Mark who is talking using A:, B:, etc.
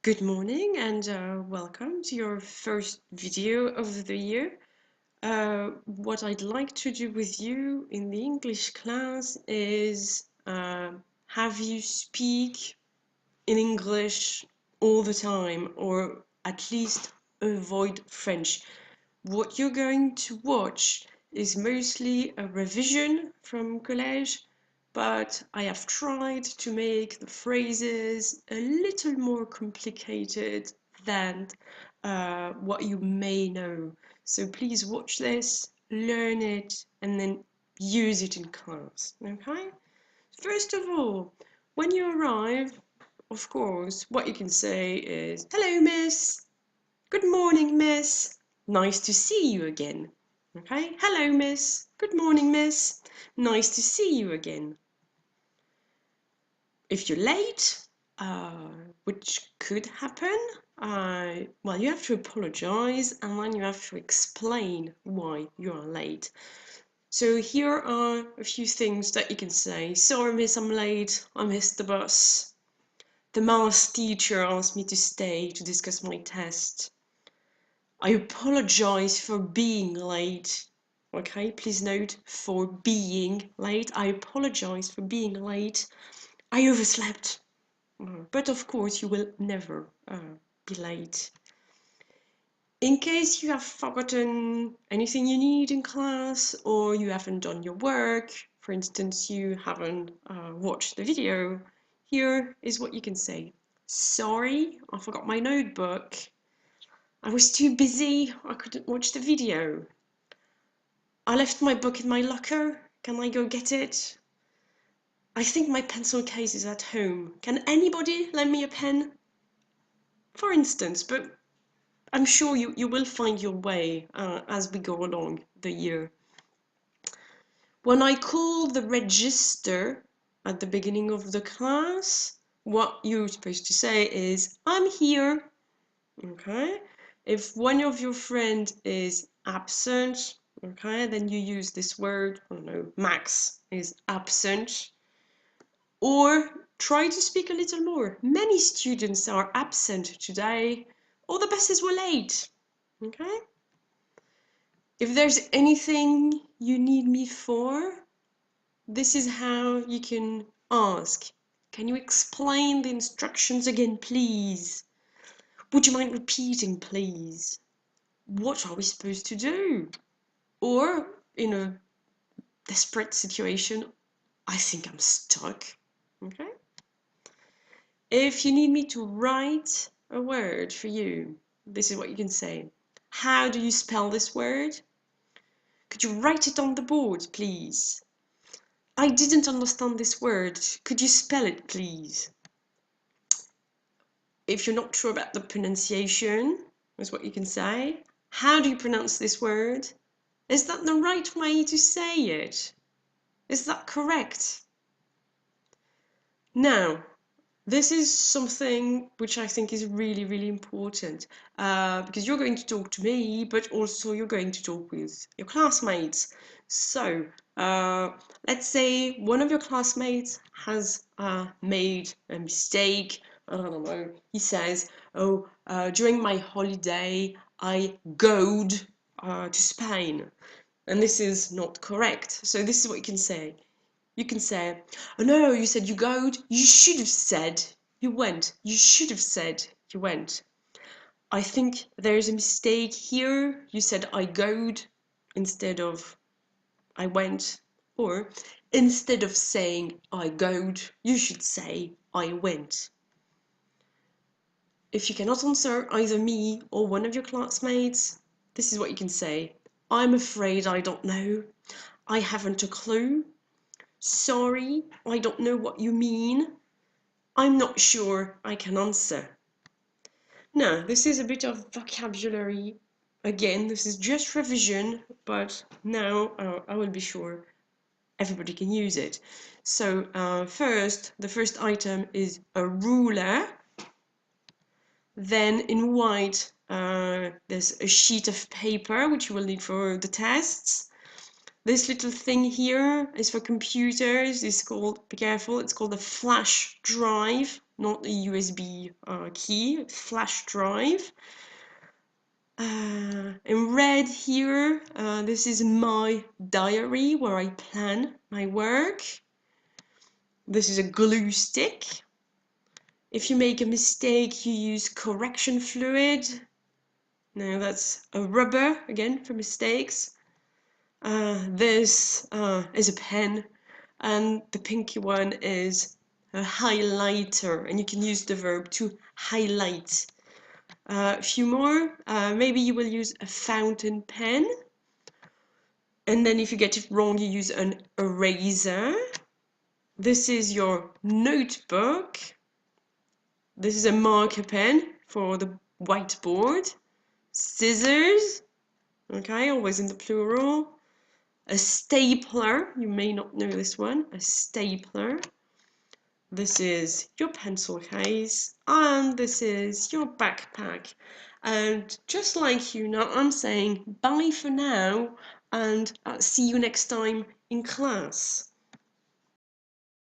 A: Good morning and welcome to your first video of the year. What I'd like to do with you in the English class is have you speak in English all the time, or at least avoid French. What you're going to watch is mostly a revision from college, but I have tried to make the phrases a little more complicated than what you may know. So please watch this, learn it, and then use it in class, okay? First of all, when you arrive, of course, what you can say is, "Hello, miss. Good morning, miss. Nice to see you again." Okay? "Hello, miss. Good morning, miss. Nice to see you again." If you're late, which could happen, well, you have to apologize and then you have to explain why you are late. So here are a few things that you can say. "Sorry, miss, I'm late. I missed the bus. The maths teacher asked me to stay to discuss my test. I apologize for being late." Okay, please note, for being late. I apologize for being late. I overslept. But of course, you will never be late. In case you have forgotten anything you need in class, or you haven't done your work, for instance, you haven't watched the video, here is what you can say. "Sorry, I forgot my notebook. I was too busy, I couldn't watch the video. I left my book in my locker. Can I go get it? I think my pencil case is at home. Can anybody lend me a pen?" For instance, but I'm sure you will find your way as we go along the year. When I call the register at the beginning of the class, what you're supposed to say is, "I'm here." Okay? If one of your friends is absent, okay, then you use this word. I don't know, Max is absent. Or try to speak a little more. "Many students are absent today, or the buses were late." Okay? If there's anything you need me for, this is how you can ask. "Can you explain the instructions again, please? Would you mind repeating, please? What are we supposed to do?" Or in a desperate situation, "I think I'm stuck." Okay? If you need me to write a word for you, this is what you can say. "How do you spell this word? Could you write it on the board, please? I didn't understand this word. Could you spell it, please?" If you're not sure about the pronunciation, is what you can say. "How do you pronounce this word? Is that the right way to say it? Is that correct?" Now, this is something which I think is really, really important because you're going to talk to me, but also you're going to talk with your classmates. So let's say one of your classmates has made a mistake. I don't know. He says, "Oh, during my holiday, I goed to Spain." And this is not correct. So this is what you can say. You can say, "Oh no, you said you goed. You should have said you went. You should have said you went. I think there's a mistake here. You said I goed instead of I went." Or instead of saying I goed, you should say I went. If you cannot answer either me or one of your classmates, this is what you can say. "I'm afraid I don't know. I haven't a clue. Sorry, I don't know what you mean. I'm not sure I can answer." Now, this is a bit of vocabulary. Again, this is just revision, but now I will be sure everybody can use it. So first, the first item is a ruler. Then in white, there's a sheet of paper, which you will need for the tests. This little thing here is for computers. It's called, be careful, it's called a flash drive. not a USB key, flash drive. In red here, this is my diary where I plan my work. This is a glue stick. If you make a mistake, you use correction fluid. Now that's a rubber, again, for mistakes. This is a pen, and the pinky one is a highlighter, and you can use the verb to highlight. A few more, maybe you will use a fountain pen, and then if you get it wrong, you use an eraser. This is your notebook. This is a marker pen for the whiteboard. Scissors, okay, always in the plural. A stapler, you may not know this one, a stapler. This is your pencil case, and this is your backpack. And just like you know, I'm saying bye for now, and see you next time in class.